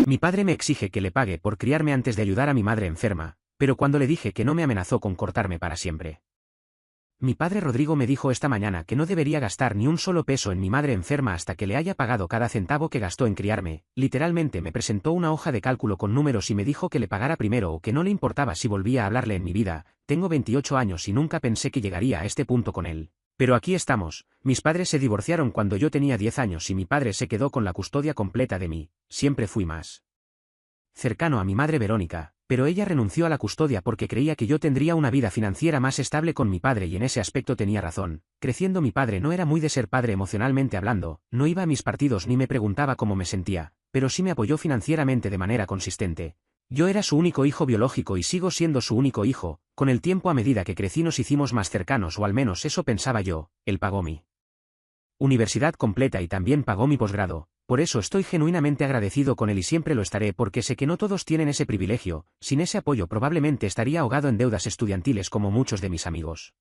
Mi padre me exige que le pague por criarme antes de ayudar a mi madre enferma, pero cuando le dije que no me amenazó con cortarme para siempre. Mi padre Rodrigo me dijo esta mañana que no debería gastar ni un solo peso en mi madre enferma hasta que le haya pagado cada centavo que gastó en criarme. Literalmente me presentó una hoja de cálculo con números y me dijo que le pagara primero o que no le importaba si volvía a hablarle en mi vida. Tengo 28 años y nunca pensé que llegaría a este punto con él. Pero aquí estamos. Mis padres se divorciaron cuando yo tenía 10 años y mi padre se quedó con la custodia completa de mí. Siempre fui más cercano a mi madre Verónica, pero ella renunció a la custodia porque creía que yo tendría una vida financiera más estable con mi padre y en ese aspecto tenía razón. Creciendo mi padre no era muy de ser padre emocionalmente hablando, no iba a mis partidos ni me preguntaba cómo me sentía, pero sí me apoyó financieramente de manera consistente. Yo era su único hijo biológico y sigo siendo su único hijo. Con el tiempo a medida que crecí nos hicimos más cercanos o al menos eso pensaba yo. Él pagó mi universidad completa y también pagó mi posgrado. Por eso estoy genuinamente agradecido con él y siempre lo estaré porque sé que no todos tienen ese privilegio. Sin ese apoyo probablemente estaría ahogado en deudas estudiantiles como muchos de mis amigos.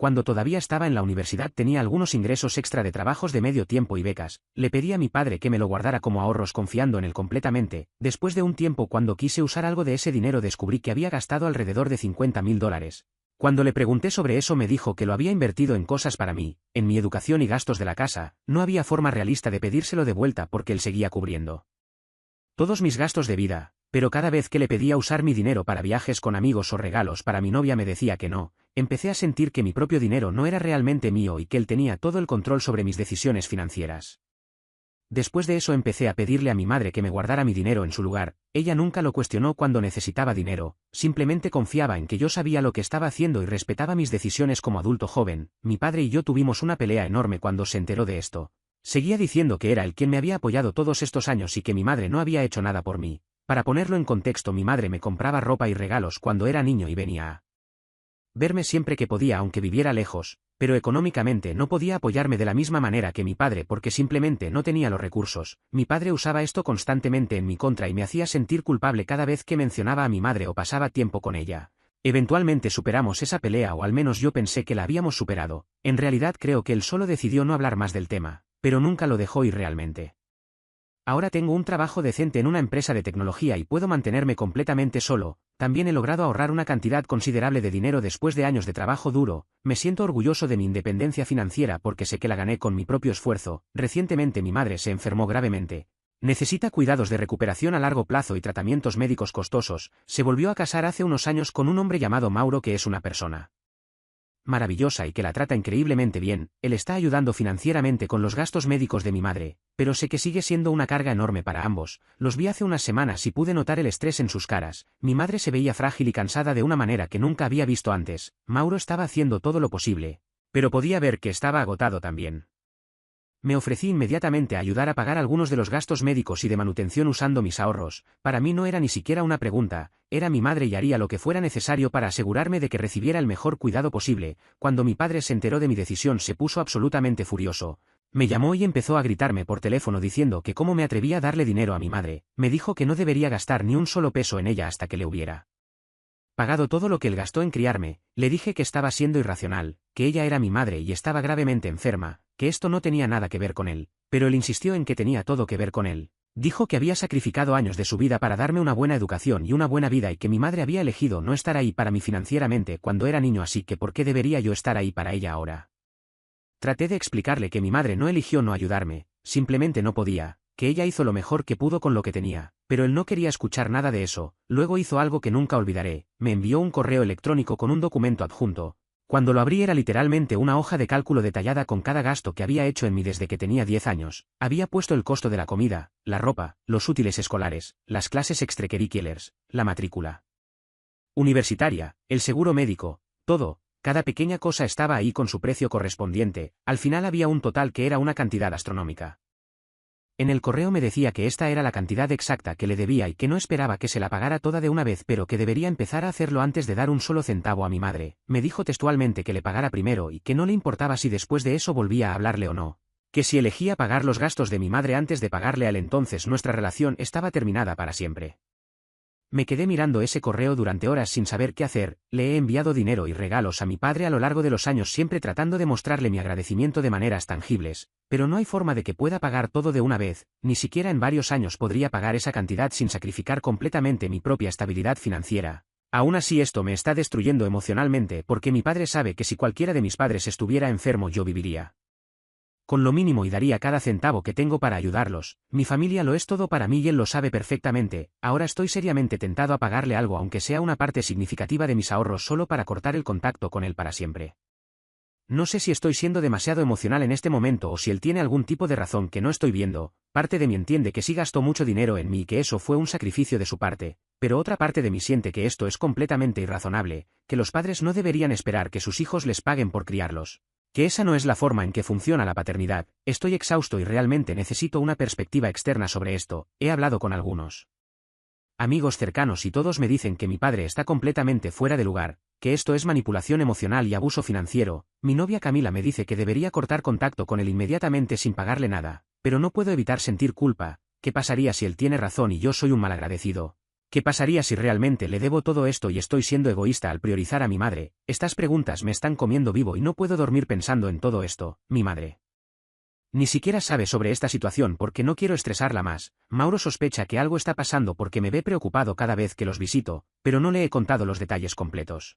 Cuando todavía estaba en la universidad tenía algunos ingresos extra de trabajos de medio tiempo y becas. Le pedí a mi padre que me lo guardara como ahorros confiando en él completamente. Después de un tiempo cuando quise usar algo de ese dinero descubrí que había gastado alrededor de $50,000. Cuando le pregunté sobre eso me dijo que lo había invertido en cosas para mí, en mi educación y gastos de la casa. No había forma realista de pedírselo de vuelta porque él seguía cubriendo todos mis gastos de vida, pero cada vez que le pedía usar mi dinero para viajes con amigos o regalos para mi novia me decía que no. Empecé a sentir que mi propio dinero no era realmente mío y que él tenía todo el control sobre mis decisiones financieras. Después de eso empecé a pedirle a mi madre que me guardara mi dinero en su lugar. Ella nunca lo cuestionó cuando necesitaba dinero, simplemente confiaba en que yo sabía lo que estaba haciendo y respetaba mis decisiones como adulto joven. Mi padre y yo tuvimos una pelea enorme cuando se enteró de esto. Seguía diciendo que era él quien me había apoyado todos estos años y que mi madre no había hecho nada por mí. Para ponerlo en contexto, mi madre me compraba ropa y regalos cuando era niño y venía a verme siempre que podía aunque viviera lejos, pero económicamente no podía apoyarme de la misma manera que mi padre porque simplemente no tenía los recursos. Mi padre usaba esto constantemente en mi contra y me hacía sentir culpable cada vez que mencionaba a mi madre o pasaba tiempo con ella. Eventualmente superamos esa pelea o al menos yo pensé que la habíamos superado. En realidad creo que él solo decidió no hablar más del tema, pero nunca lo dejó ir realmente. Ahora tengo un trabajo decente en una empresa de tecnología y puedo mantenerme completamente solo. También he logrado ahorrar una cantidad considerable de dinero después de años de trabajo duro. Me siento orgulloso de mi independencia financiera porque sé que la gané con mi propio esfuerzo. Recientemente mi madre se enfermó gravemente. Necesita cuidados de recuperación a largo plazo y tratamientos médicos costosos. Se volvió a casar hace unos años con un hombre llamado Mauro que es una persona maravillosa y que la trata increíblemente bien. Él está ayudando financieramente con los gastos médicos de mi madre, pero sé que sigue siendo una carga enorme para ambos. Los vi hace unas semanas y pude notar el estrés en sus caras. Mi madre se veía frágil y cansada de una manera que nunca había visto antes. Mauro estaba haciendo todo lo posible, pero podía ver que estaba agotado también. Me ofrecí inmediatamente a ayudar a pagar algunos de los gastos médicos y de manutención usando mis ahorros. Para mí no era ni siquiera una pregunta, era mi madre y haría lo que fuera necesario para asegurarme de que recibiera el mejor cuidado posible. Cuando mi padre se enteró de mi decisión se puso absolutamente furioso. Me llamó y empezó a gritarme por teléfono diciendo que cómo me atrevía a darle dinero a mi madre. Me dijo que no debería gastar ni un solo peso en ella hasta que le hubiera pagado todo lo que él gastó en criarme. Le dije que estaba siendo irracional, que ella era mi madre y estaba gravemente enferma, que esto no tenía nada que ver con él, pero él insistió en que tenía todo que ver con él. Dijo que había sacrificado años de su vida para darme una buena educación y una buena vida y que mi madre había elegido no estar ahí para mí financieramente cuando era niño, así que ¿por qué debería yo estar ahí para ella ahora? Traté de explicarle que mi madre no eligió no ayudarme, simplemente no podía, que ella hizo lo mejor que pudo con lo que tenía, pero él no quería escuchar nada de eso. Luego hizo algo que nunca olvidaré, me envió un correo electrónico con un documento adjunto. Cuando lo abrí era literalmente una hoja de cálculo detallada con cada gasto que había hecho en mí desde que tenía 10 años. Había puesto el costo de la comida, la ropa, los útiles escolares, las clases extracurriculares, la matrícula universitaria, el seguro médico, todo. Cada pequeña cosa estaba ahí con su precio correspondiente. Al final había un total que era una cantidad astronómica. En el correo me decía que esta era la cantidad exacta que le debía y que no esperaba que se la pagara toda de una vez, pero que debería empezar a hacerlo antes de dar un solo centavo a mi madre. Me dijo textualmente que le pagara primero y que no le importaba si después de eso volvía a hablarle o no. Que si elegía pagar los gastos de mi madre antes de pagarle a él, entonces nuestra relación estaba terminada para siempre. Me quedé mirando ese correo durante horas sin saber qué hacer. Le he enviado dinero y regalos a mi padre a lo largo de los años, siempre tratando de mostrarle mi agradecimiento de maneras tangibles, pero no hay forma de que pueda pagar todo de una vez, ni siquiera en varios años podría pagar esa cantidad sin sacrificar completamente mi propia estabilidad financiera. Aún así esto me está destruyendo emocionalmente porque mi padre sabe que si cualquiera de mis padres estuviera enfermo yo viviría con lo mínimo y daría cada centavo que tengo para ayudarlos. Mi familia lo es todo para mí y él lo sabe perfectamente. Ahora estoy seriamente tentado a pagarle algo aunque sea una parte significativa de mis ahorros solo para cortar el contacto con él para siempre. No sé si estoy siendo demasiado emocional en este momento o si él tiene algún tipo de razón que no estoy viendo. Parte de mí entiende que sí gastó mucho dinero en mí y que eso fue un sacrificio de su parte, pero otra parte de mí siente que esto es completamente irrazonable, que los padres no deberían esperar que sus hijos les paguen por criarlos. Que esa no es la forma en que funciona la paternidad. Estoy exhausto y realmente necesito una perspectiva externa sobre esto. He hablado con algunos amigos cercanos y todos me dicen que mi padre está completamente fuera de lugar, que esto es manipulación emocional y abuso financiero. Mi novia Camila me dice que debería cortar contacto con él inmediatamente sin pagarle nada, pero no puedo evitar sentir culpa. ¿Qué pasaría si él tiene razón y yo soy un malagradecido? ¿Qué pasaría si realmente le debo todo esto y estoy siendo egoísta al priorizar a mi madre? Estas preguntas me están comiendo vivo y no puedo dormir pensando en todo esto. Mi madre ni siquiera sabe sobre esta situación porque no quiero estresarla más. Mauro sospecha que algo está pasando porque me ve preocupado cada vez que los visito, pero no le he contado los detalles completos.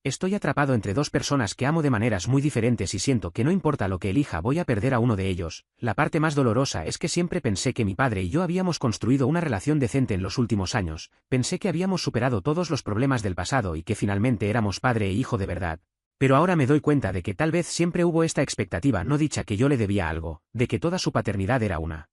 Estoy atrapado entre dos personas que amo de maneras muy diferentes y siento que no importa lo que elija voy a perder a uno de ellos. La parte más dolorosa es que siempre pensé que mi padre y yo habíamos construido una relación decente en los últimos años, pensé que habíamos superado todos los problemas del pasado y que finalmente éramos padre e hijo de verdad. Pero ahora me doy cuenta de que tal vez siempre hubo esta expectativa no dicha que yo le debía algo, de que toda su paternidad era una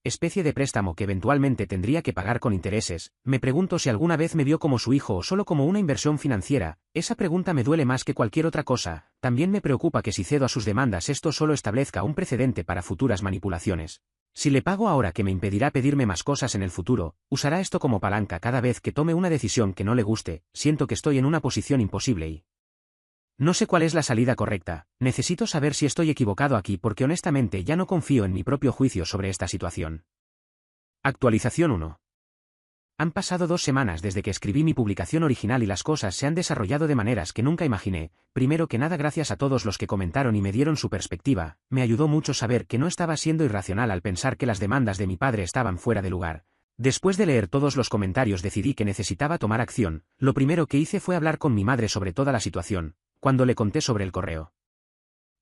especie de préstamo que eventualmente tendría que pagar con intereses. Me pregunto si alguna vez me vio como su hijo o solo como una inversión financiera. Esa pregunta me duele más que cualquier otra cosa. También me preocupa que si cedo a sus demandas esto solo establezca un precedente para futuras manipulaciones. Si le pago ahora que me impedirá pedirme más cosas en el futuro, usará esto como palanca cada vez que tome una decisión que no le guste. Siento que estoy en una posición imposible y no sé cuál es la salida correcta. Necesito saber si estoy equivocado aquí porque honestamente ya no confío en mi propio juicio sobre esta situación. Actualización 1. Han pasado 2 semanas desde que escribí mi publicación original y las cosas se han desarrollado de maneras que nunca imaginé. Primero que nada, gracias a todos los que comentaron y me dieron su perspectiva, me ayudó mucho saber que no estaba siendo irracional al pensar que las demandas de mi padre estaban fuera de lugar. Después de leer todos los comentarios decidí que necesitaba tomar acción. Lo primero que hice fue hablar con mi madre sobre toda la situación. Cuando le conté sobre el correo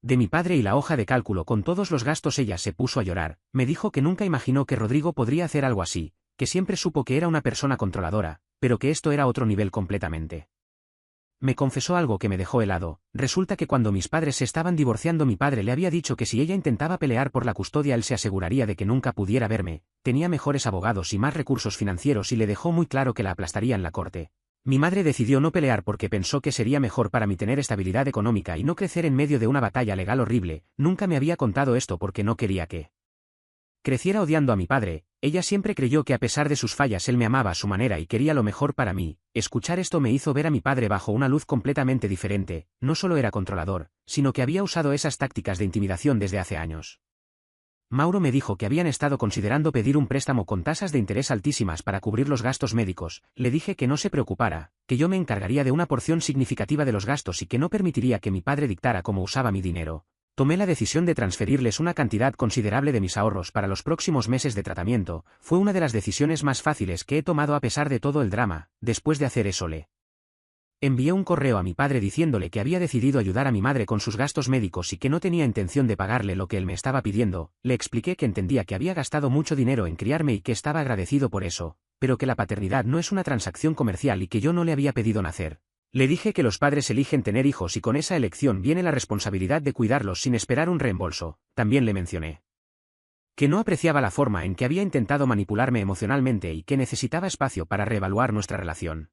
de mi padre y la hoja de cálculo con todos los gastos, ella se puso a llorar. Me dijo que nunca imaginó que Rodrigo podría hacer algo así, que siempre supo que era una persona controladora, pero que esto era otro nivel completamente. Me confesó algo que me dejó helado. Resulta que cuando mis padres se estaban divorciando mi padre le había dicho que si ella intentaba pelear por la custodia él se aseguraría de que nunca pudiera verme, tenía mejores abogados y más recursos financieros y le dejó muy claro que la aplastaría en la corte. Mi madre decidió no pelear porque pensó que sería mejor para mí tener estabilidad económica y no crecer en medio de una batalla legal horrible. Nunca me había contado esto porque no quería que creciera odiando a mi padre. Ella siempre creyó que a pesar de sus fallas él me amaba a su manera y quería lo mejor para mí. Escuchar esto me hizo ver a mi padre bajo una luz completamente diferente. No solo era controlador, sino que había usado esas tácticas de intimidación desde hace años. Mauro me dijo que habían estado considerando pedir un préstamo con tasas de interés altísimas para cubrir los gastos médicos. Le dije que no se preocupara, que yo me encargaría de una porción significativa de los gastos y que no permitiría que mi padre dictara cómo usaba mi dinero. Tomé la decisión de transferirles una cantidad considerable de mis ahorros para los próximos meses de tratamiento. Fue una de las decisiones más fáciles que he tomado a pesar de todo el drama. Después de hacer eso le envié un correo a mi padre diciéndole que había decidido ayudar a mi madre con sus gastos médicos y que no tenía intención de pagarle lo que él me estaba pidiendo. Le expliqué que entendía que había gastado mucho dinero en criarme y que estaba agradecido por eso, pero que la paternidad no es una transacción comercial y que yo no le había pedido nacer. Le dije que los padres eligen tener hijos y con esa elección viene la responsabilidad de cuidarlos sin esperar un reembolso. También le mencioné que no apreciaba la forma en que había intentado manipularme emocionalmente y que necesitaba espacio para reevaluar nuestra relación.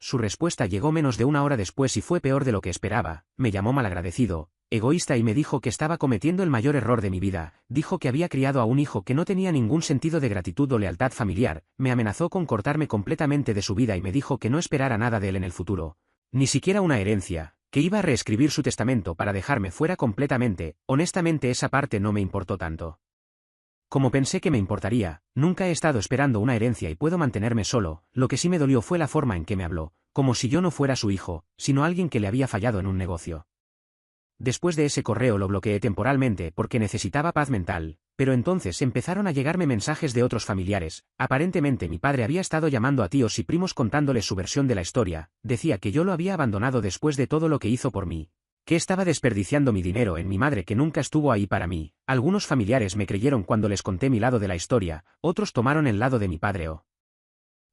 Su respuesta llegó menos de una hora después y fue peor de lo que esperaba. Me llamó malagradecido, egoísta y me dijo que estaba cometiendo el mayor error de mi vida. Dijo que había criado a un hijo que no tenía ningún sentido de gratitud o lealtad familiar. Me amenazó con cortarme completamente de su vida y me dijo que no esperara nada de él en el futuro. Ni siquiera una herencia, que iba a reescribir su testamento para dejarme fuera completamente. Honestamente esa parte no me importó tanto. Como pensé que me importaría, nunca he estado esperando una herencia y puedo mantenerme solo, lo que sí me dolió fue la forma en que me habló, como si yo no fuera su hijo, sino alguien que le había fallado en un negocio. Después de ese correo lo bloqueé temporalmente porque necesitaba paz mental, pero entonces empezaron a llegarme mensajes de otros familiares. Aparentemente mi padre había estado llamando a tíos y primos contándoles su versión de la historia, decía que yo lo había abandonado después de todo lo que hizo por mí, que estaba desperdiciando mi dinero en mi madre que nunca estuvo ahí para mí. Algunos familiares me creyeron cuando les conté mi lado de la historia, otros tomaron el lado de mi padre o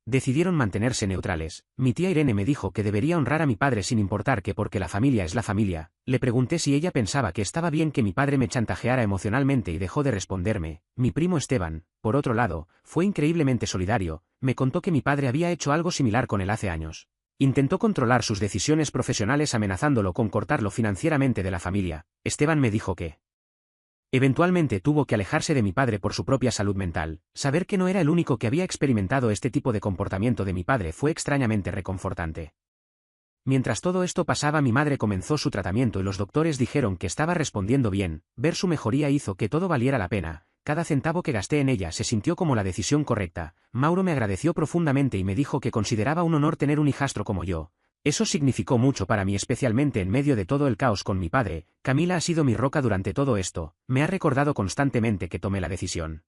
decidieron mantenerse neutrales. Mi tía Irene me dijo que debería honrar a mi padre sin importar que porque la familia es la familia. Le pregunté si ella pensaba que estaba bien que mi padre me chantajeara emocionalmente y dejó de responderme. Mi primo Esteban, por otro lado, fue increíblemente solidario, me contó que mi padre había hecho algo similar con él hace años. Intentó controlar sus decisiones profesionales amenazándolo con cortarlo financieramente de la familia. Esteban me dijo que eventualmente tuvo que alejarse de mi padre por su propia salud mental. Saber que no era el único que había experimentado este tipo de comportamiento de mi padre fue extrañamente reconfortante. Mientras todo esto pasaba, mi madre comenzó su tratamiento y los doctores dijeron que estaba respondiendo bien. Ver su mejoría hizo que todo valiera la pena. Cada centavo que gasté en ella se sintió como la decisión correcta. Mauro me agradeció profundamente y me dijo que consideraba un honor tener un hijastro como yo. Eso significó mucho para mí, especialmente en medio de todo el caos con mi padre. Camila ha sido mi roca durante todo esto, me ha recordado constantemente que tomé la decisión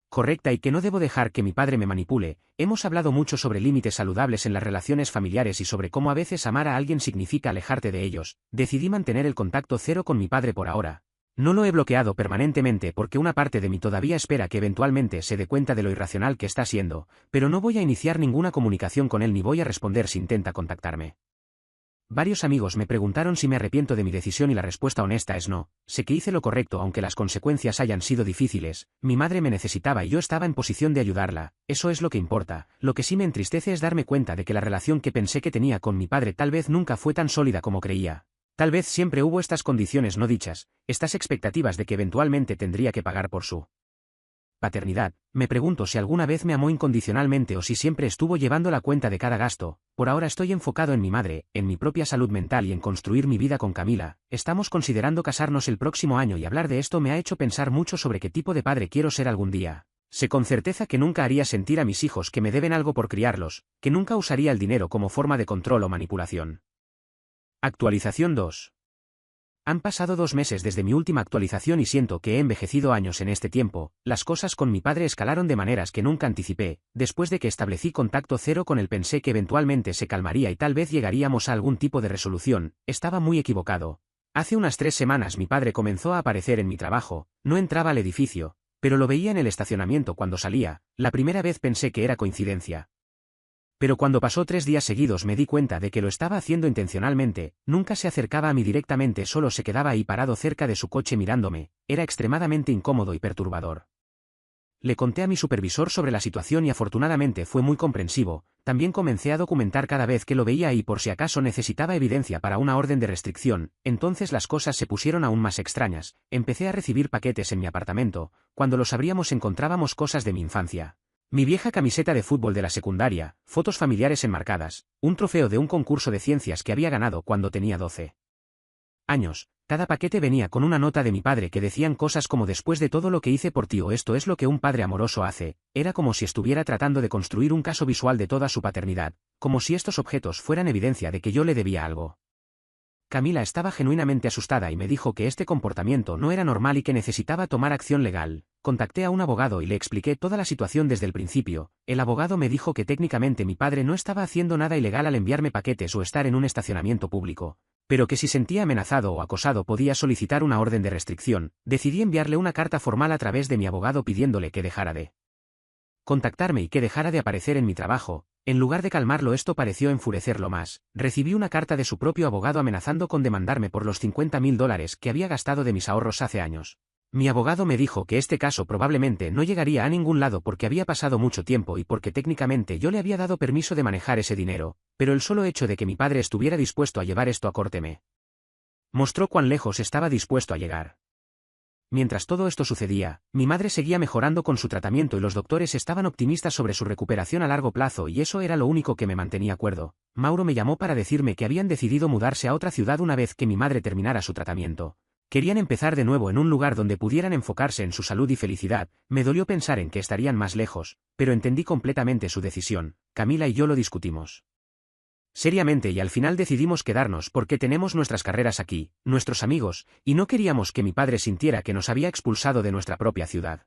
correcta y que no debo dejar que mi padre me manipule. Hemos hablado mucho sobre límites saludables en las relaciones familiares y sobre cómo a veces amar a alguien significa alejarte de ellos. Decidí mantener el contacto cero con mi padre por ahora. No lo he bloqueado permanentemente porque una parte de mí todavía espera que eventualmente se dé cuenta de lo irracional que está siendo, pero no voy a iniciar ninguna comunicación con él ni voy a responder si intenta contactarme. Varios amigos me preguntaron si me arrepiento de mi decisión y la respuesta honesta es no. Sé que hice lo correcto aunque las consecuencias hayan sido difíciles. Mi madre me necesitaba y yo estaba en posición de ayudarla. Eso es lo que importa. Lo que sí me entristece es darme cuenta de que la relación que pensé que tenía con mi padre tal vez nunca fue tan sólida como creía. Tal vez siempre hubo estas condiciones no dichas, estas expectativas de que eventualmente tendría que pagar por su paternidad. Me pregunto si alguna vez me amó incondicionalmente o si siempre estuvo llevando la cuenta de cada gasto. Por ahora estoy enfocado en mi madre, en mi propia salud mental y en construir mi vida con Camila. Estamos considerando casarnos el próximo año y hablar de esto me ha hecho pensar mucho sobre qué tipo de padre quiero ser algún día. Sé con certeza que nunca haría sentir a mis hijos que me deben algo por criarlos, que nunca usaría el dinero como forma de control o manipulación. Actualización 2. Han pasado 2 meses desde mi última actualización y siento que he envejecido años en este tiempo. Las cosas con mi padre escalaron de maneras que nunca anticipé. Después de que establecí contacto cero con él pensé que eventualmente se calmaría y tal vez llegaríamos a algún tipo de resolución. Estaba muy equivocado. Hace unas 3 semanas mi padre comenzó a aparecer en mi trabajo. No entraba al edificio, pero lo veía en el estacionamiento cuando salía. La primera vez pensé que era coincidencia. Pero cuando pasó 3 días seguidos me di cuenta de que lo estaba haciendo intencionalmente. Nunca se acercaba a mí directamente, solo se quedaba ahí parado cerca de su coche mirándome. Era extremadamente incómodo y perturbador. Le conté a mi supervisor sobre la situación y afortunadamente fue muy comprensivo. También comencé a documentar cada vez que lo veía ahí por si acaso necesitaba evidencia para una orden de restricción. Entonces las cosas se pusieron aún más extrañas. Empecé a recibir paquetes en mi apartamento. Cuando los abríamos encontrábamos cosas de mi infancia. Mi vieja camiseta de fútbol de la secundaria, fotos familiares enmarcadas, un trofeo de un concurso de ciencias que había ganado cuando tenía 12 años. Cada paquete venía con una nota de mi padre que decían cosas como después de todo lo que hice por ti o esto es lo que un padre amoroso hace. Era como si estuviera tratando de construir un caso visual de toda su paternidad, como si estos objetos fueran evidencia de que yo le debía algo. Camila estaba genuinamente asustada y me dijo que este comportamiento no era normal y que necesitaba tomar acción legal. Contacté a un abogado y le expliqué toda la situación desde el principio. El abogado me dijo que técnicamente mi padre no estaba haciendo nada ilegal al enviarme paquetes o estar en un estacionamiento público, pero que si sentía amenazado o acosado podía solicitar una orden de restricción. Decidí enviarle una carta formal a través de mi abogado pidiéndole que dejara de contactarme y que dejara de aparecer en mi trabajo. En lugar de calmarlo, esto pareció enfurecerlo más. Recibí una carta de su propio abogado amenazando con demandarme por los $50.000 que había gastado de mis ahorros hace años. Mi abogado me dijo que este caso probablemente no llegaría a ningún lado porque había pasado mucho tiempo y porque técnicamente yo le había dado permiso de manejar ese dinero, pero el solo hecho de que mi padre estuviera dispuesto a llevar esto a corte me mostró cuán lejos estaba dispuesto a llegar. Mientras todo esto sucedía, mi madre seguía mejorando con su tratamiento y los doctores estaban optimistas sobre su recuperación a largo plazo y eso era lo único que me mantenía cuerdo. Mauro me llamó para decirme que habían decidido mudarse a otra ciudad una vez que mi madre terminara su tratamiento. Querían empezar de nuevo en un lugar donde pudieran enfocarse en su salud y felicidad. Me dolió pensar en que estarían más lejos, pero entendí completamente su decisión. Camila y yo lo discutimos seriamente y al final decidimos quedarnos porque tenemos nuestras carreras aquí, nuestros amigos, y no queríamos que mi padre sintiera que nos había expulsado de nuestra propia ciudad.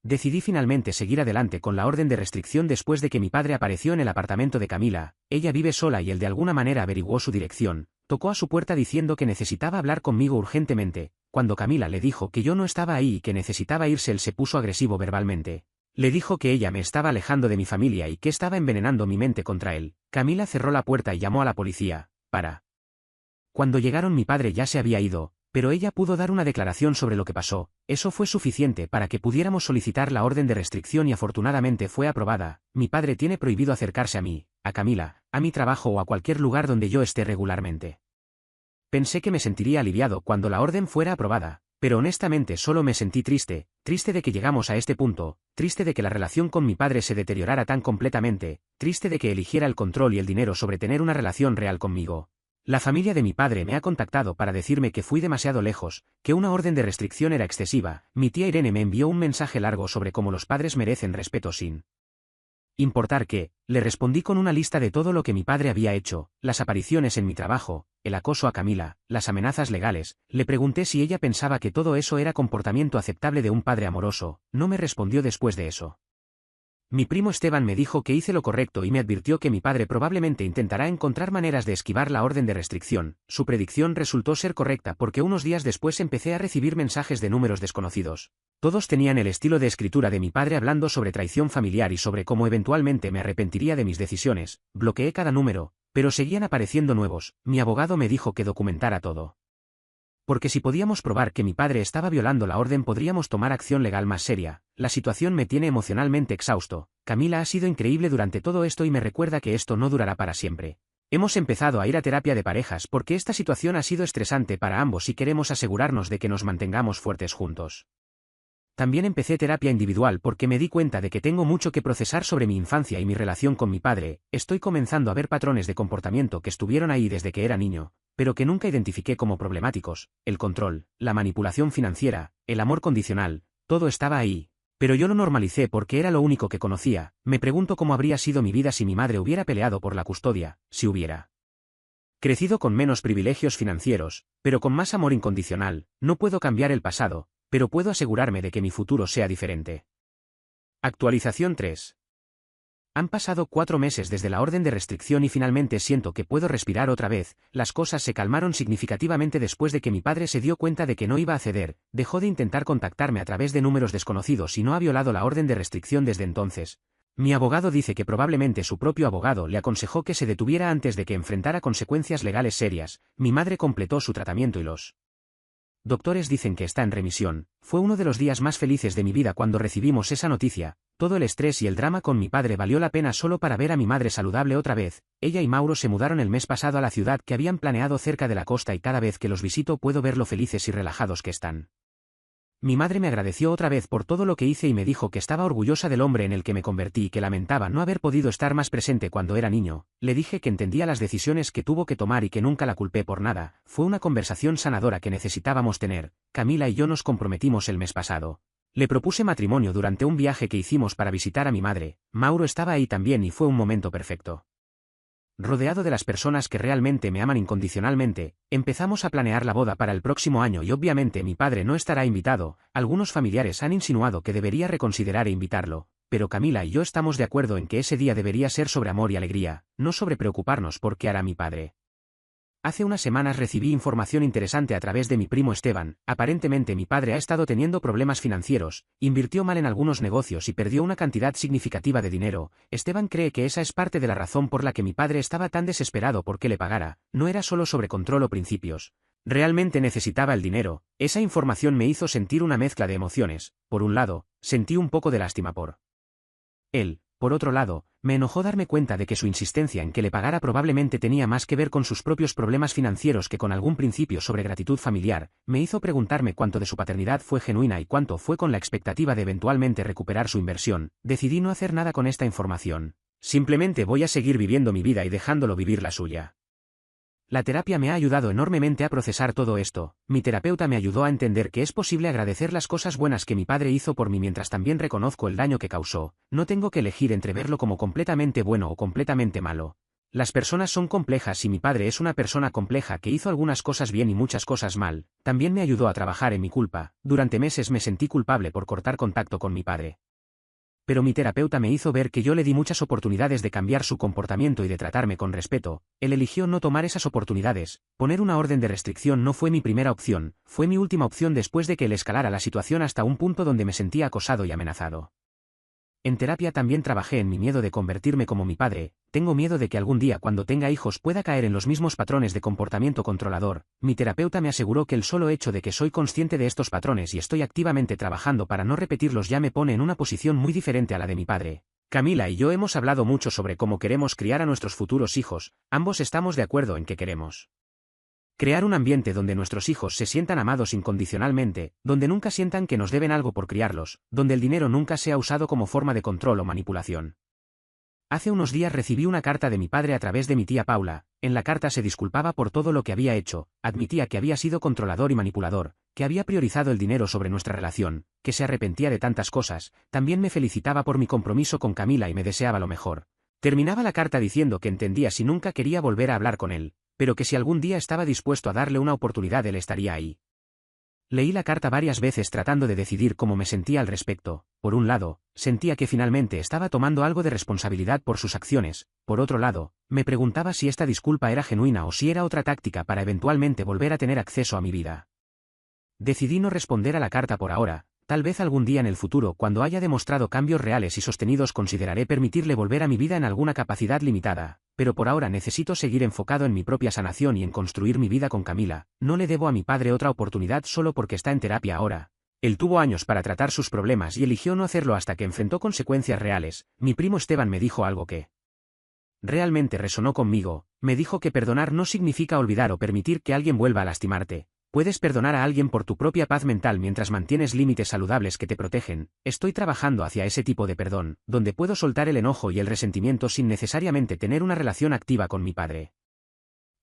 Decidí finalmente seguir adelante con la orden de restricción después de que mi padre apareció en el apartamento de Camila. Ella vive sola y él de alguna manera averiguó su dirección. Tocó a su puerta diciendo que necesitaba hablar conmigo urgentemente. Cuando Camila le dijo que yo no estaba ahí y que necesitaba irse, él se puso agresivo verbalmente. Le dijo que ella me estaba alejando de mi familia y que estaba envenenando mi mente contra él. Camila cerró la puerta y llamó a la policía. Cuando llegaron, mi padre ya se había ido, pero ella pudo dar una declaración sobre lo que pasó. Eso fue suficiente para que pudiéramos solicitar la orden de restricción y afortunadamente fue aprobada. Mi padre tiene prohibido acercarse a mí, a Camila, a mi trabajo o a cualquier lugar donde yo esté regularmente. Pensé que me sentiría aliviado cuando la orden fuera aprobada, pero honestamente solo me sentí triste de que llegamos a este punto, triste de que la relación con mi padre se deteriorara tan completamente, triste de que eligiera el control y el dinero sobre tener una relación real conmigo. La familia de mi padre me ha contactado para decirme que fui demasiado lejos, que una orden de restricción era excesiva. Mi tía Irene me envió un mensaje largo sobre cómo los padres merecen respeto sin importar qué. Le respondí con una lista de todo lo que mi padre había hecho, las apariciones en mi trabajo, el acoso a Camila, las amenazas legales. Le pregunté si ella pensaba que todo eso era comportamiento aceptable de un padre amoroso. No me respondió después de eso. Mi primo Esteban me dijo que hice lo correcto y me advirtió que mi padre probablemente intentará encontrar maneras de esquivar la orden de restricción. Su predicción resultó ser correcta porque unos días después empecé a recibir mensajes de números desconocidos. Todos tenían el estilo de escritura de mi padre hablando sobre traición familiar y sobre cómo eventualmente me arrepentiría de mis decisiones. Bloqueé cada número, pero seguían apareciendo nuevos. Mi abogado me dijo que documentara todo. Porque si podíamos probar que mi padre estaba violando la orden podríamos tomar acción legal más seria. La situación me tiene emocionalmente exhausto. Camila ha sido increíble durante todo esto y me recuerda que esto no durará para siempre. Hemos empezado a ir a terapia de parejas porque esta situación ha sido estresante para ambos y queremos asegurarnos de que nos mantengamos fuertes juntos. También empecé terapia individual porque me di cuenta de que tengo mucho que procesar sobre mi infancia y mi relación con mi padre. Estoy comenzando a ver patrones de comportamiento que estuvieron ahí desde que era niño, pero que nunca identifiqué como problemáticos. El control, la manipulación financiera, el amor condicional, todo estaba ahí. Pero yo lo normalicé porque era lo único que conocía. Me pregunto cómo habría sido mi vida si mi madre hubiera peleado por la custodia, si hubiera crecido con menos privilegios financieros, pero con más amor incondicional. No puedo cambiar el pasado, pero puedo asegurarme de que mi futuro sea diferente. Actualización 3. Han pasado 4 meses desde la orden de restricción y finalmente siento que puedo respirar otra vez. Las cosas se calmaron significativamente después de que mi padre se dio cuenta de que no iba a ceder, dejó de intentar contactarme a través de números desconocidos y no ha violado la orden de restricción desde entonces. Mi abogado dice que probablemente su propio abogado le aconsejó que se detuviera antes de que enfrentara consecuencias legales serias. Mi madre completó su tratamiento y los doctores dicen que está en remisión. Fue uno de los días más felices de mi vida cuando recibimos esa noticia. Todo el estrés y el drama con mi padre valió la pena solo para ver a mi madre saludable otra vez. Ella y Mauro se mudaron el mes pasado a la ciudad que habían planeado cerca de la costa y cada vez que los visito puedo ver lo felices y relajados que están. Mi madre me agradeció otra vez por todo lo que hice y me dijo que estaba orgullosa del hombre en el que me convertí y que lamentaba no haber podido estar más presente cuando era niño. Le dije que entendía las decisiones que tuvo que tomar y que nunca la culpé por nada. Fue una conversación sanadora que necesitábamos tener. Camila y yo nos comprometimos el mes pasado. Le propuse matrimonio durante un viaje que hicimos para visitar a mi madre. Mauro estaba ahí también y fue un momento perfecto. Rodeado de las personas que realmente me aman incondicionalmente, empezamos a planear la boda para el próximo año y obviamente mi padre no estará invitado. Algunos familiares han insinuado que debería reconsiderar e invitarlo, pero Camila y yo estamos de acuerdo en que ese día debería ser sobre amor y alegría, no sobre preocuparnos por qué hará mi padre. Hace unas semanas recibí información interesante a través de mi primo Esteban. Aparentemente mi padre ha estado teniendo problemas financieros, invirtió mal en algunos negocios y perdió una cantidad significativa de dinero. Esteban cree que esa es parte de la razón por la que mi padre estaba tan desesperado por que le pagara. No era solo sobre control o principios. Realmente necesitaba el dinero. Esa información me hizo sentir una mezcla de emociones. Por un lado, sentí un poco de lástima por él. Por otro lado, me enojó darme cuenta de que su insistencia en que le pagara probablemente tenía más que ver con sus propios problemas financieros que con algún principio sobre gratitud familiar. Me hizo preguntarme cuánto de su paternidad fue genuina y cuánto fue con la expectativa de eventualmente recuperar su inversión. Decidí no hacer nada con esta información. Simplemente voy a seguir viviendo mi vida y dejándolo vivir la suya. La terapia me ha ayudado enormemente a procesar todo esto. Mi terapeuta me ayudó a entender que es posible agradecer las cosas buenas que mi padre hizo por mí mientras también reconozco el daño que causó. No tengo que elegir entre verlo como completamente bueno o completamente malo. Las personas son complejas y mi padre es una persona compleja que hizo algunas cosas bien y muchas cosas mal. También me ayudó a trabajar en mi culpa. Durante meses me sentí culpable por cortar contacto con mi padre. Pero mi terapeuta me hizo ver que yo le di muchas oportunidades de cambiar su comportamiento y de tratarme con respeto. Él eligió no tomar esas oportunidades. Poner una orden de restricción no fue mi primera opción, fue mi última opción después de que él escalara la situación hasta un punto donde me sentía acosado y amenazado. En terapia también trabajé en mi miedo de convertirme como mi padre. Tengo miedo de que algún día cuando tenga hijos pueda caer en los mismos patrones de comportamiento controlador. Mi terapeuta me aseguró que el solo hecho de que soy consciente de estos patrones y estoy activamente trabajando para no repetirlos ya me pone en una posición muy diferente a la de mi padre. Camila y yo hemos hablado mucho sobre cómo queremos criar a nuestros futuros hijos. Ambos estamos de acuerdo en que queremos crear un ambiente donde nuestros hijos se sientan amados incondicionalmente, donde nunca sientan que nos deben algo por criarlos, donde el dinero nunca sea usado como forma de control o manipulación. Hace unos días recibí una carta de mi padre a través de mi tía Paula. En la carta se disculpaba por todo lo que había hecho, admitía que había sido controlador y manipulador, que había priorizado el dinero sobre nuestra relación, que se arrepentía de tantas cosas, también me felicitaba por mi compromiso con Camila y me deseaba lo mejor. Terminaba la carta diciendo que entendía si nunca quería volver a hablar con él, pero que si algún día estaba dispuesto a darle una oportunidad él estaría ahí. Leí la carta varias veces tratando de decidir cómo me sentía al respecto. Por un lado, sentía que finalmente estaba tomando algo de responsabilidad por sus acciones. Por otro lado, me preguntaba si esta disculpa era genuina o si era otra táctica para eventualmente volver a tener acceso a mi vida. Decidí no responder a la carta por ahora. Tal vez algún día en el futuro, cuando haya demostrado cambios reales y sostenidos, consideraré permitirle volver a mi vida en alguna capacidad limitada, pero por ahora necesito seguir enfocado en mi propia sanación y en construir mi vida con Camila. No le debo a mi padre otra oportunidad solo porque está en terapia ahora. Él tuvo años para tratar sus problemas y eligió no hacerlo hasta que enfrentó consecuencias reales. Mi primo Esteban me dijo algo que realmente resonó conmigo. Me dijo que perdonar no significa olvidar o permitir que alguien vuelva a lastimarte. Puedes perdonar a alguien por tu propia paz mental mientras mantienes límites saludables que te protegen. Estoy trabajando hacia ese tipo de perdón, donde puedo soltar el enojo y el resentimiento sin necesariamente tener una relación activa con mi padre.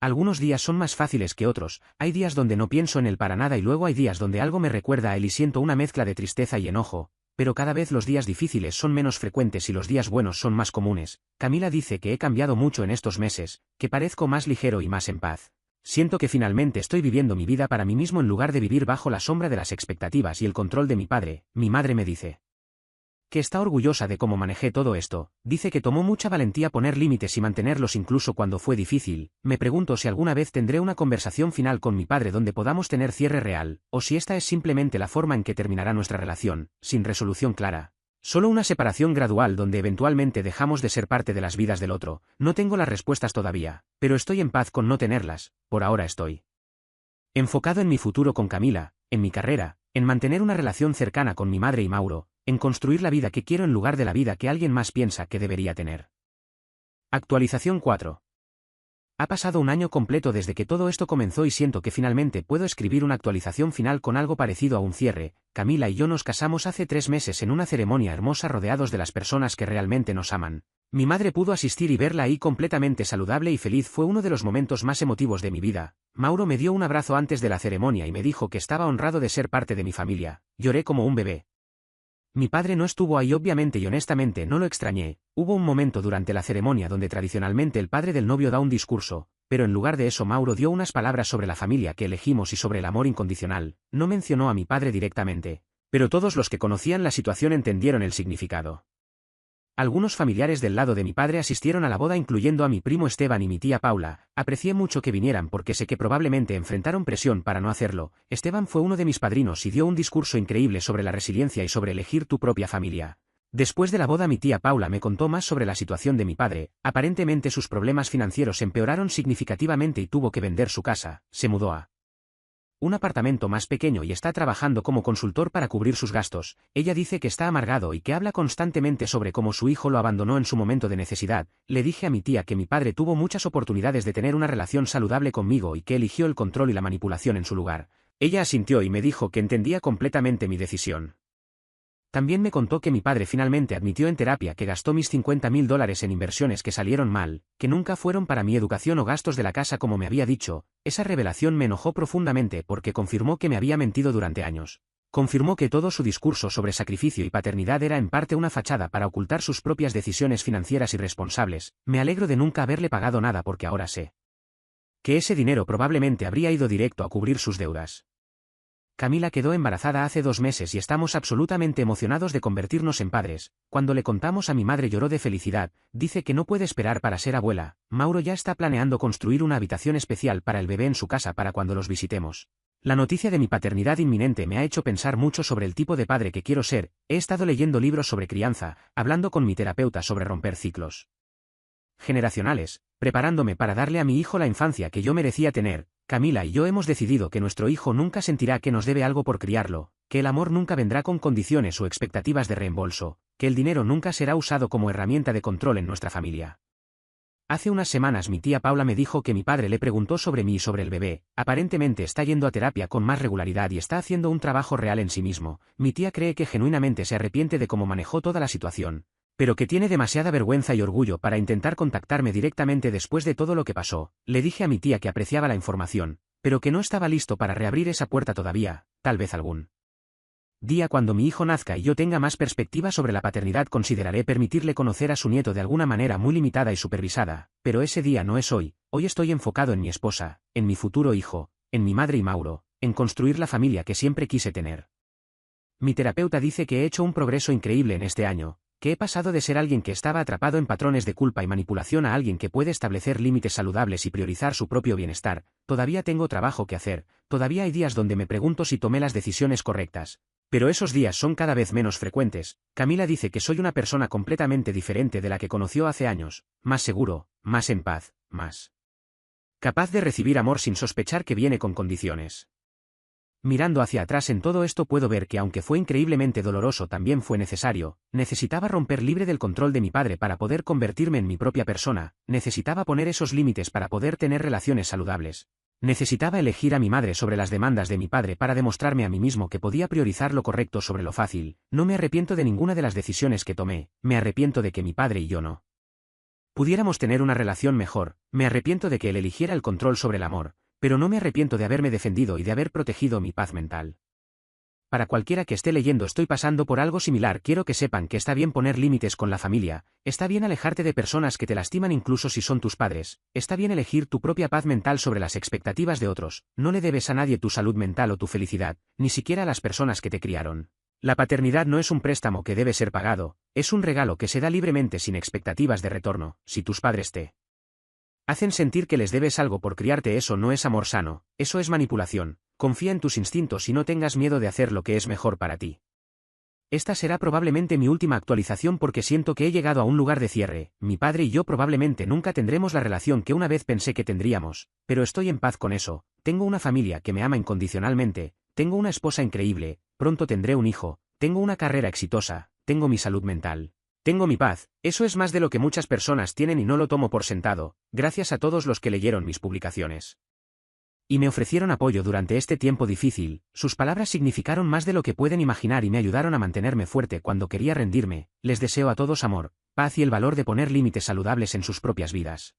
Algunos días son más fáciles que otros, hay días donde no pienso en él para nada y luego hay días donde algo me recuerda a él y siento una mezcla de tristeza y enojo, pero cada vez los días difíciles son menos frecuentes y los días buenos son más comunes. Camila dice que he cambiado mucho en estos meses, que parezco más ligero y más en paz. Siento que finalmente estoy viviendo mi vida para mí mismo en lugar de vivir bajo la sombra de las expectativas y el control de mi padre. Mi madre me dice que está orgullosa de cómo manejé todo esto. Dice que tomó mucha valentía poner límites y mantenerlos incluso cuando fue difícil. Me pregunto si alguna vez tendré una conversación final con mi padre donde podamos tener cierre real, o si esta es simplemente la forma en que terminará nuestra relación, sin resolución clara. Solo una separación gradual donde eventualmente dejamos de ser parte de las vidas del otro. No tengo las respuestas todavía, pero estoy en paz con no tenerlas. Por ahora estoy enfocado en mi futuro con Camila, en mi carrera, en mantener una relación cercana con mi madre y Mauro, en construir la vida que quiero en lugar de la vida que alguien más piensa que debería tener. Actualización 4. Ha pasado un año completo desde que todo esto comenzó y siento que finalmente puedo escribir una actualización final con algo parecido a un cierre. Camila y yo nos casamos hace 3 meses en una ceremonia hermosa rodeados de las personas que realmente nos aman. Mi madre pudo asistir y verla ahí completamente saludable y feliz. Fue uno de los momentos más emotivos de mi vida. Mauro me dio un abrazo antes de la ceremonia y me dijo que estaba honrado de ser parte de mi familia. Lloré como un bebé. Mi padre no estuvo ahí obviamente y honestamente no lo extrañé. Hubo un momento durante la ceremonia donde tradicionalmente el padre del novio da un discurso, pero en lugar de eso Mauro dio unas palabras sobre la familia que elegimos y sobre el amor incondicional. No mencionó a mi padre directamente, pero todos los que conocían la situación entendieron el significado. Algunos familiares del lado de mi padre asistieron a la boda incluyendo a mi primo Esteban y mi tía Paula. Aprecié mucho que vinieran porque sé que probablemente enfrentaron presión para no hacerlo. Esteban fue uno de mis padrinos y dio un discurso increíble sobre la resiliencia y sobre elegir tu propia familia. Después de la boda mi tía Paula me contó más sobre la situación de mi padre. Aparentemente sus problemas financieros empeoraron significativamente y tuvo que vender su casa. Se mudó a un apartamento más pequeño y está trabajando como consultor para cubrir sus gastos. Ella dice que está amargado y que habla constantemente sobre cómo su hijo lo abandonó en su momento de necesidad. Le dije a mi tía que mi padre tuvo muchas oportunidades de tener una relación saludable conmigo y que eligió el control y la manipulación en su lugar. Ella asintió y me dijo que entendía completamente mi decisión. También me contó que mi padre finalmente admitió en terapia que gastó mis $50.000 en inversiones que salieron mal, que nunca fueron para mi educación o gastos de la casa como me había dicho. Esa revelación me enojó profundamente porque confirmó que me había mentido durante años. Confirmó que todo su discurso sobre sacrificio y paternidad era en parte una fachada para ocultar sus propias decisiones financieras irresponsables. Me alegro de nunca haberle pagado nada porque ahora sé que ese dinero probablemente habría ido directo a cubrir sus deudas. Camila quedó embarazada hace 2 meses y estamos absolutamente emocionados de convertirnos en padres. Cuando le contamos a mi madre lloró de felicidad, dice que no puede esperar para ser abuela. Mauro ya está planeando construir una habitación especial para el bebé en su casa para cuando los visitemos. La noticia de mi paternidad inminente me ha hecho pensar mucho sobre el tipo de padre que quiero ser. He estado leyendo libros sobre crianza, hablando con mi terapeuta sobre romper ciclos generacionales, preparándome para darle a mi hijo la infancia que yo merecía tener. Camila y yo hemos decidido que nuestro hijo nunca sentirá que nos debe algo por criarlo, que el amor nunca vendrá con condiciones o expectativas de reembolso, que el dinero nunca será usado como herramienta de control en nuestra familia. Hace unas semanas mi tía Paula me dijo que mi padre le preguntó sobre mí y sobre el bebé. Aparentemente está yendo a terapia con más regularidad y está haciendo un trabajo real en sí mismo. Mi tía cree que genuinamente se arrepiente de cómo manejó toda la situación, pero que tiene demasiada vergüenza y orgullo para intentar contactarme directamente después de todo lo que pasó. Le dije a mi tía que apreciaba la información, pero que no estaba listo para reabrir esa puerta todavía. Tal vez algún día cuando mi hijo nazca y yo tenga más perspectiva sobre la paternidad consideraré permitirle conocer a su nieto de alguna manera muy limitada y supervisada, pero ese día no es hoy. Hoy estoy enfocado en mi esposa, en mi futuro hijo, en mi madre y Mauro, en construir la familia que siempre quise tener. Mi terapeuta dice que he hecho un progreso increíble en este año, que he pasado de ser alguien que estaba atrapado en patrones de culpa y manipulación a alguien que puede establecer límites saludables y priorizar su propio bienestar. Todavía tengo trabajo que hacer, todavía hay días donde me pregunto si tomé las decisiones correctas, pero esos días son cada vez menos frecuentes. Camila dice que soy una persona completamente diferente de la que conoció hace años, más seguro, más en paz, más capaz de recibir amor sin sospechar que viene con condiciones. Mirando hacia atrás en todo esto puedo ver que aunque fue increíblemente doloroso también fue necesario. Necesitaba romper libre del control de mi padre para poder convertirme en mi propia persona, necesitaba poner esos límites para poder tener relaciones saludables. Necesitaba elegir a mi madre sobre las demandas de mi padre para demostrarme a mí mismo que podía priorizar lo correcto sobre lo fácil. No me arrepiento de ninguna de las decisiones que tomé, me arrepiento de que mi padre y yo no pudiéramos tener una relación mejor, me arrepiento de que él eligiera el control sobre el amor, pero no me arrepiento de haberme defendido y de haber protegido mi paz mental. Para cualquiera que esté leyendo estoy pasando por algo similar, quiero que sepan que está bien poner límites con la familia, está bien alejarte de personas que te lastiman incluso si son tus padres, está bien elegir tu propia paz mental sobre las expectativas de otros, no le debes a nadie tu salud mental o tu felicidad, ni siquiera a las personas que te criaron. La paternidad no es un préstamo que debe ser pagado, es un regalo que se da libremente sin expectativas de retorno. Si tus padres te hacen sentir que les debes algo por criarte, eso no es amor sano, eso es manipulación. Confía en tus instintos y no tengas miedo de hacer lo que es mejor para ti. Esta será probablemente mi última actualización porque siento que he llegado a un lugar de cierre. Mi padre y yo probablemente nunca tendremos la relación que una vez pensé que tendríamos, pero estoy en paz con eso. Tengo una familia que me ama incondicionalmente, tengo una esposa increíble, pronto tendré un hijo, tengo una carrera exitosa, tengo mi salud mental. Tengo mi paz, eso es más de lo que muchas personas tienen y no lo tomo por sentado, gracias a todos los que leyeron mis publicaciones y me ofrecieron apoyo durante este tiempo difícil. Sus palabras significaron más de lo que pueden imaginar y me ayudaron a mantenerme fuerte cuando quería rendirme. Les deseo a todos amor, paz y el valor de poner límites saludables en sus propias vidas.